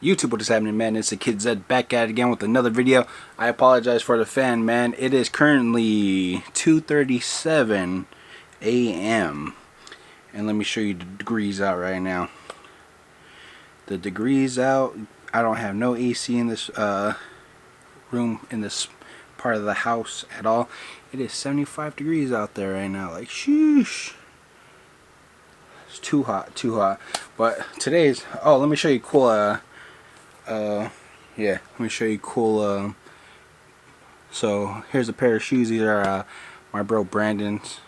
YouTube, what is happening, man? It's the Kid Zed back at it again with another video. I apologize for the fan, man. It is currently 2:37 a.m. and let me show you the degrees out right now. The degrees out, I don't have no AC in this room, in this part of the house at all. It is 75 degrees out there right now. Like, sheesh. It's too hot, too hot. But today's, oh, let me show you cool, yeah, let me show you cool, so here's a pair of shoes. These are my bro Brandon's.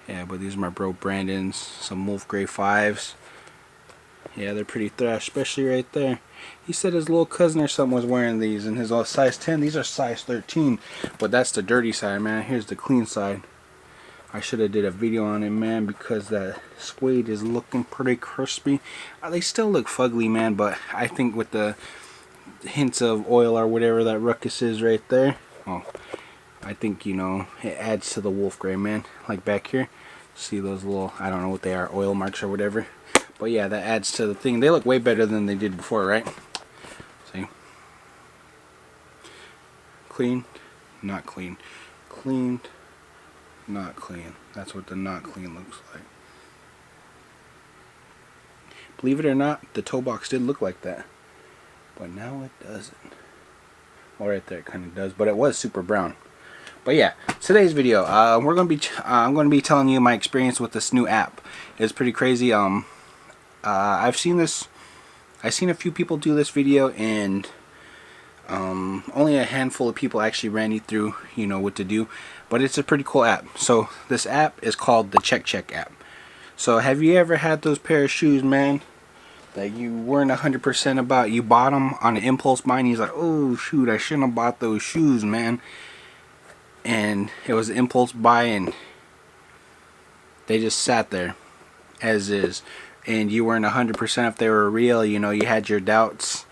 Yeah, but these are my bro Brandon's, some Wolf Gray 5s. Yeah, they're pretty thrash, especially right there. He said his little cousin or something was wearing these, and his size 10. These are size 13, but that's the dirty side, man. Here's the clean side. I should have did a video on it, man, because that suede is looking pretty crispy. They still look fugly, man, but I think with the hints of oil or whatever that ruckus is right there, oh, I think, you know, it adds to the wolf gray, man. Like back here, see those little, I don't know what they are, oil marks or whatever. But yeah, that adds to the thing. They look way better than they did before, right? See? Clean, not clean. Cleaned, not clean. That's what the not clean looks like. Believe it or not, the toe box did look like that, but now it doesn't. Well, right there it kind of does, but it was super brown. But yeah, today's video, I'm gonna be telling you my experience with this new app. It's pretty crazy. I've seen a few people do this video, and only a handful of people actually ran you through, you know, what to do. But it's a pretty cool app. So this app is called the CheckCheck App. So have you ever had those pair of shoes, man, that you weren't 100% about? You bought them on an impulse buy, and you're like, oh shoot, I shouldn't have bought those shoes, man. And it was an impulse buy, and they just sat there as is, and you weren't 100% if they were real. You know, you had your doubts.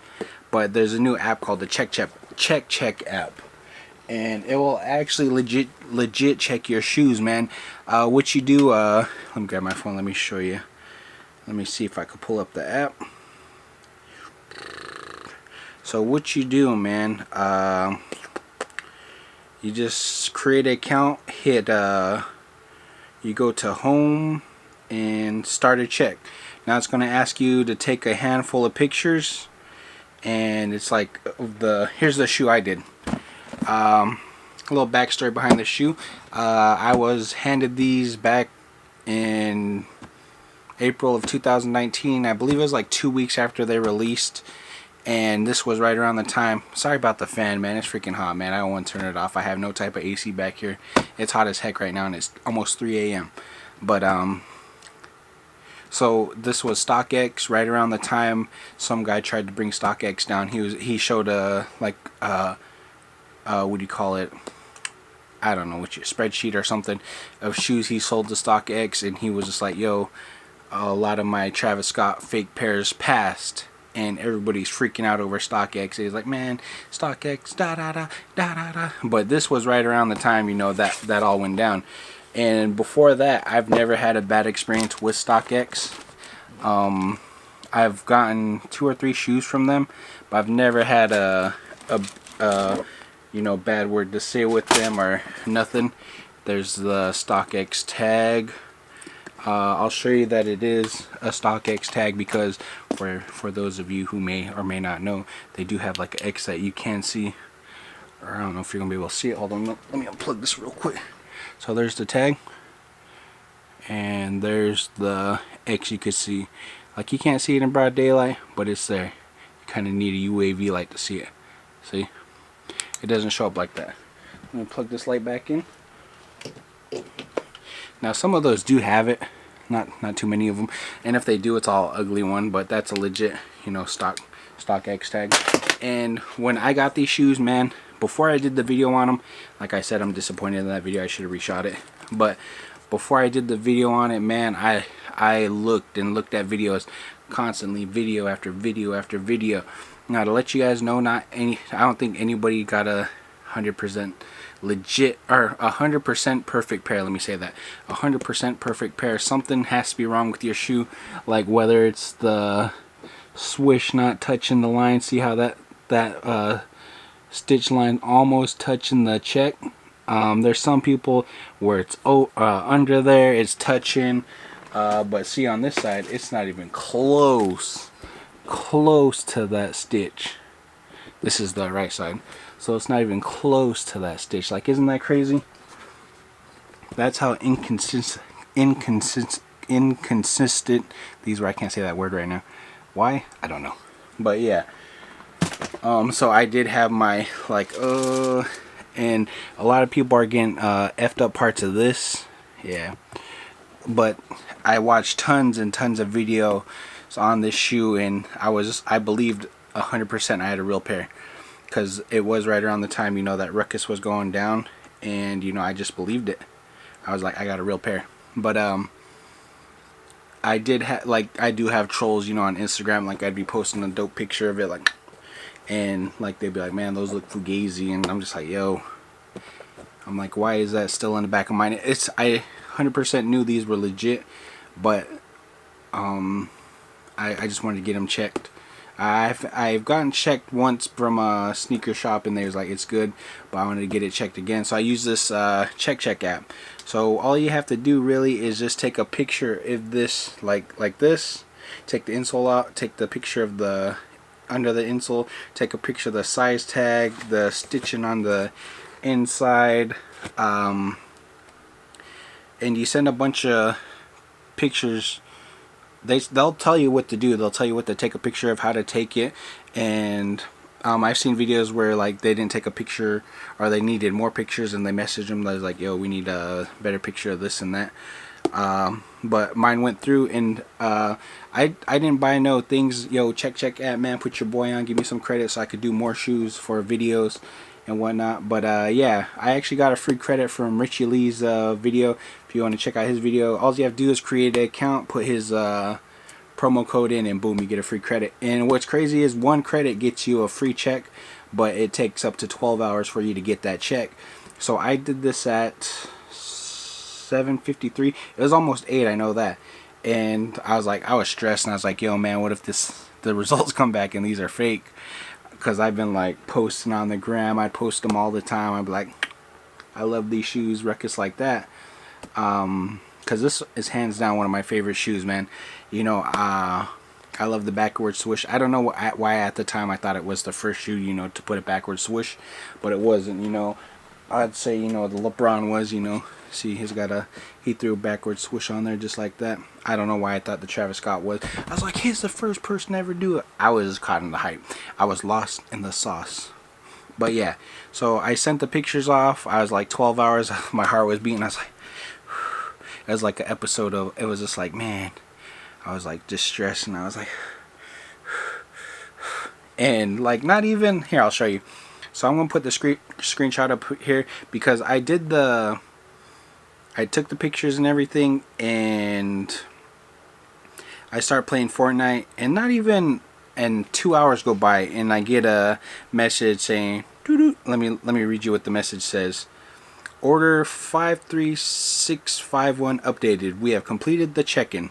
But there's a new app called the CheckCheck App, and it will actually legit check your shoes, man. What you do, let me grab my phone, let me show you. Let me see if I could pull up the app. So what you do, man, you just create an account, hit you go to home and start a check. Now it's going to ask you to take a handful of pictures, and it's like, here's the shoe I did. A little backstory behind the shoe. I was handed these back in April of 2019. I believe it was like 2 weeks after they released, and this was right around the time. Sorry about the fan, man. It's freaking hot, man. I don't want to turn it off. I have no type of AC back here. It's hot as heck right now, and it's almost 3 a.m. But so this was StockX right around the time some guy tried to bring StockX down. He showed a what do you call it? I don't know, spreadsheet or something of shoes he sold to StockX, and he was just like, yo, a lot of my Travis Scott fake pairs passed, and everybody's freaking out over StockX. He's like, man, StockX, da da da da da da. But this was right around the time, you know, that all went down. And before that, I've never had a bad experience with StockX. I've gotten 2 or 3 shoes from them, but I've never had a you know, bad word to say with them or nothing. There's the StockX tag. I'll show you that it is a StockX tag, because for those of you who may or may not know, they do have like an X that you can see, or I don't know if you're gonna be able to see it. Hold on, let me unplug this real quick. So there's the tag, and there's the X you could see. Like, you can't see it in broad daylight, but it's there. You kind of need a UAV light to see it. See? It doesn't show up like that. Let me plug this light back in. Now some of those do have it, not too many of them, and if they do, it's all ugly one, but that's a legit, you know, StockX tag. And when I got these shoes, man, before I did the video on them, like I said, I'm disappointed in that video. I should have reshot it. But before I did the video on it, man, I looked and looked at videos constantly, video after video after video. Now, to let you guys know, I don't think anybody got 100% legit, or 100% perfect pair. Let me say that, 100% perfect pair. Something has to be wrong with your shoe, like whether it's the swish not touching the line. See how that stitch line almost touching the check. There's some people where it's under there, it's touching, but see on this side, it's not even close to that stitch. This is the right side, so it's not even close to that stitch. Like, isn't that crazy? That's how inconsistent these were. I can't say that word right now. Why? I don't know. But yeah. So I did have my and a lot of people are getting effed up parts of this. Yeah. But I watched tons and tons of videos on this shoe, and I believed 100% I had a real pair, because it was right around the time, you know, that ruckus was going down, and you know, I just believed it. I was like, I got a real pair. But I do have trolls, you know, on Instagram. Like, I'd be posting a dope picture of it, like, and like they'd be like, man, those look fugazi, and I'm just like, yo, I'm like, why is that still in the back of mine? I 100% knew these were legit, but I just wanted to get them checked. I've gotten checked once from a sneaker shop, and they was like, it's good, but I wanted to get it checked again. So I use this CheckCheck app. So all you have to do really is just take a picture of this, like this. Take the insole out, take the picture of the under the insole, take a picture of the size tag, the stitching on the inside, and you send a bunch of pictures. They'll tell you what to do. They'll tell you what to take a picture of, how to take it, and I've seen videos where like they didn't take a picture, or they needed more pictures, and they messaged them. They was like, yo, we need a better picture of this and that. But mine went through, and I didn't buy no things. Yo, CheckCheck App, man, put your boy on, give me some credit so I could do more shoes for videos and whatnot. But yeah, I actually got a free credit from Richie Lee's video. If you want to check out his video, all you have to do is create an account, put his promo code in, and boom, you get a free credit. And what's crazy is 1 credit gets you a free check, but it takes up to 12 hours for you to get that check. So I did this at 7:53. It was almost 8, I know that. And I was stressed, and I was like, yo, man, what if the results come back and these are fake? Because I've been like posting on the gram. I post them all the time. I'd be like, I love these shoes, ruckus like that. Because this is hands down one of my favorite shoes, man. You know, I love the backward swoosh. I don't know why at the time I thought it was the first shoe, you know, to put a backward swoosh, but it wasn't. You know, I'd say, you know, the LeBron was, you know, see, he threw a backward swoosh on there just like that. I don't know why I thought the Travis Scott was. I was like, he's the first person to ever do it. I was caught in the hype. I was lost in the sauce. But yeah, so I sent the pictures off. I was like 12 hours. My heart was beating. I was like, it was like an episode of, it was just like, man, I was like distressed, and I was like, and like, not even, here, I'll show you. So I'm going to put the screenshot up here, because I took the pictures and everything, and I start playing Fortnite, and not even, and 2 hours go by, and I get a message saying, doo-doo. Let me read you what the message says. Order 53651 updated. We have completed the check-in.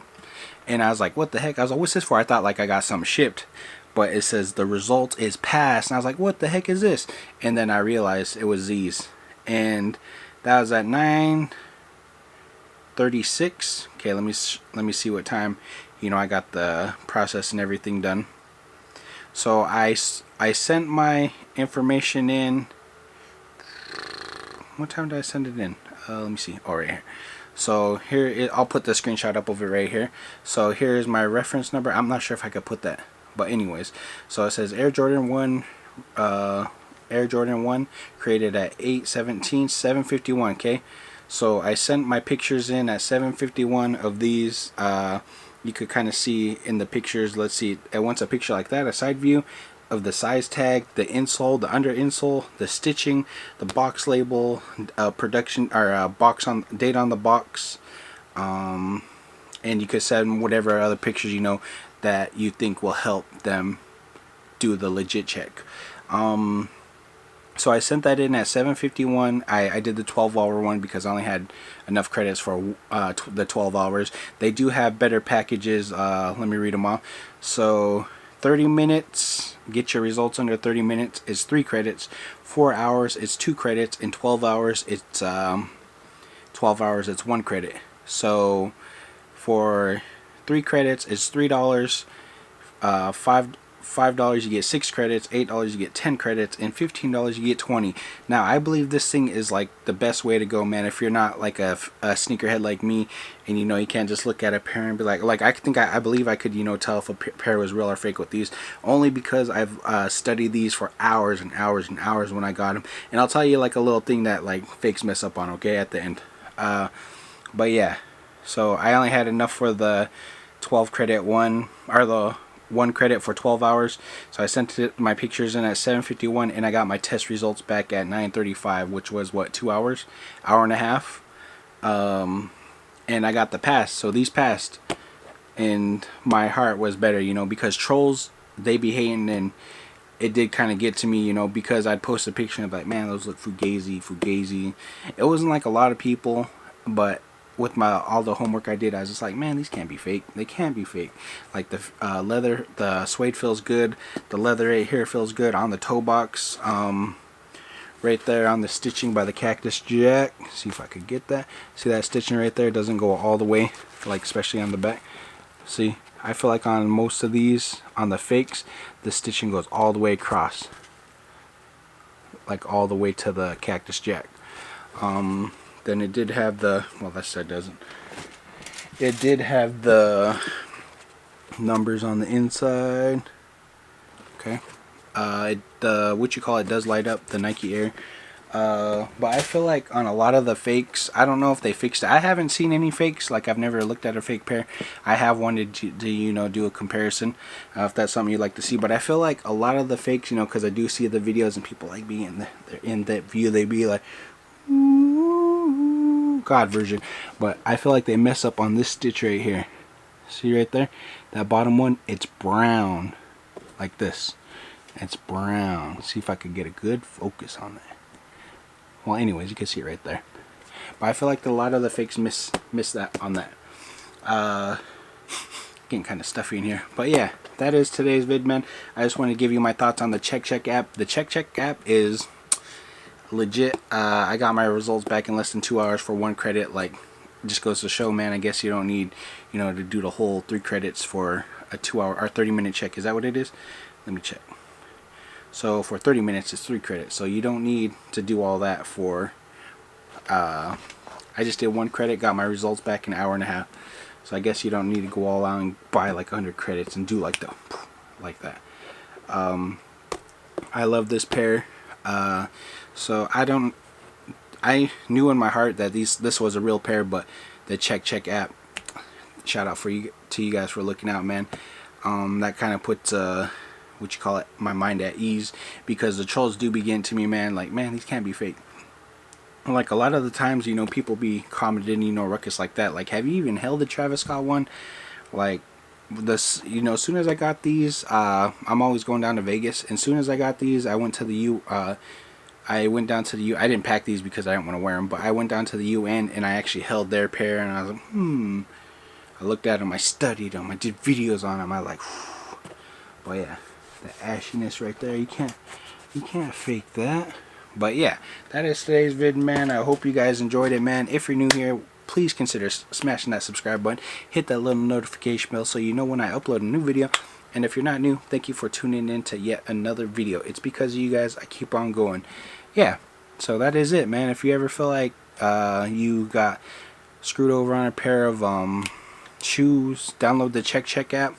And I was like, what the heck? I was like, what's this for? I thought like I got something shipped. But it says the result is passed. And I was like, what the heck is this? And then I realized it was these. And that was at 9:36. Okay, let me see what time, you know, I got the process and everything done. So I sent my information in. What time did I send it in? Let me see. Oh, right here. So here, I'll put the screenshot up of it right here. So here's my reference number. I'm not sure if I could put that, but anyways. So it says Air Jordan 1, created at 8/17/751. Okay. So I sent my pictures in at 7:51 of these. You could kind of see in the pictures. Let's see. It wants a picture like that, a side view of the size tag, the insole, the under insole, the stitching, the box label, production or box on date on the box, and you could send whatever other pictures you know that you think will help them do the legit check. So I sent that in at 7:51. I did the 12-hour one because I only had enough credits for the 12 hours. They do have better packages. Let me read them off. So 30 minutes, get your results under 30 minutes, is 3 credits. 4 hours, it's 2 credits. And 12 hours, it's 12 hours, it's 1 credit. So for 3 credits, it's $3. $5 you get 6 credits, $8 you get 10 credits, and $15 you get 20. Now I believe this thing is like the best way to go, man. If you're not like a sneakerhead like me, and you can't just look at a pair and be like I believe I could tell if a pair was real or fake with these, only because I've studied these for hours and hours and hours when I got them. And I'll tell you like a little thing that like fakes mess up on, okay, at the end. But yeah, so I only had enough for the 12 credit one, or the 1 credit for 12 hours. So I sent my pictures in at 7:51, and I got my test results back at 9:35, which was what, 2 hours, hour and a half. And I got the pass. So these passed, and my heart was better, because trolls, they be hating, and it did kind of get to me, because I'd post a picture and be like, man, those look fugazi. It wasn't like a lot of people, but with all the homework I did, I was just like, man, these can't be fake. They can't be fake. Like the leather, the suede feels good. The leather right here feels good on the toe box. Right there on the stitching by the Cactus Jack. See if I could get that. See that stitching right there? It doesn't go all the way, like especially on the back. See, I feel like on most of these, on the fakes, the stitching goes all the way across, like all the way to the Cactus Jack. Then it did have the, well, that side doesn't. It did have the numbers on the inside. Okay. What you call it does light up, the Nike Air. But I feel like on a lot of the fakes, I don't know if they fixed it. I haven't seen any fakes. Like, I've never looked at a fake pair. I have wanted to do a comparison, if that's something you'd like to see. But I feel like a lot of the fakes, because I do see the videos and people like being in that view, they be like, God version. But I feel like they mess up on this stitch right here. See right there? That bottom one, it's brown. Like this. It's brown. See if I could get a good focus on that. Well, anyways, you can see it right there. But I feel like a lot of the fakes miss that on that. Getting kind of stuffy in here. But yeah, that is today's vid, man. I just want to give you my thoughts on the CheckCheck app. The CheckCheck app is legit. I got my results back in less than 2 hours for 1 credit. Like, just goes to show, man, I guess you don't need to do the whole 3 credits for a 2-hour or 30-minute check. Is that what it is? Let me check. So for 30 minutes it's 3 credits, so you don't need to do all that for I just did 1 credit, got my results back in an hour and a half. So I guess you don't need to go all out and buy like 100 credits and do like that. I love this pair. So I knew in my heart that this was a real pair, but the CheckCheck app, shout out to you guys for looking out, man. That kind of puts what you call it, my mind at ease, because the trolls do begin to me, man, like, man, these can't be fake. Like a lot of the times, people be commenting, ruckus like that, like, have you even held the Travis Scott one? Like this, as soon as I got these, I'm always going down to Vegas, and as soon as I got these, I went to the I didn't pack these because I didn't want to wear them, but I went down to the UN and I actually held their pair, and I was like, I looked at them, I studied them, I did videos on them, I like, but yeah, the ashiness right there, you can't fake that. But yeah, that is today's vid, man. I hope you guys enjoyed it, man. If you're new here, please consider smashing that subscribe button, hit that little notification bell so you know when I upload a new video. And if you're not new, thank you for tuning in to yet another video. It's because of you guys I keep on going. Yeah, so that is it, man. If you ever feel like you got screwed over on a pair of shoes, download the CheckCheck app.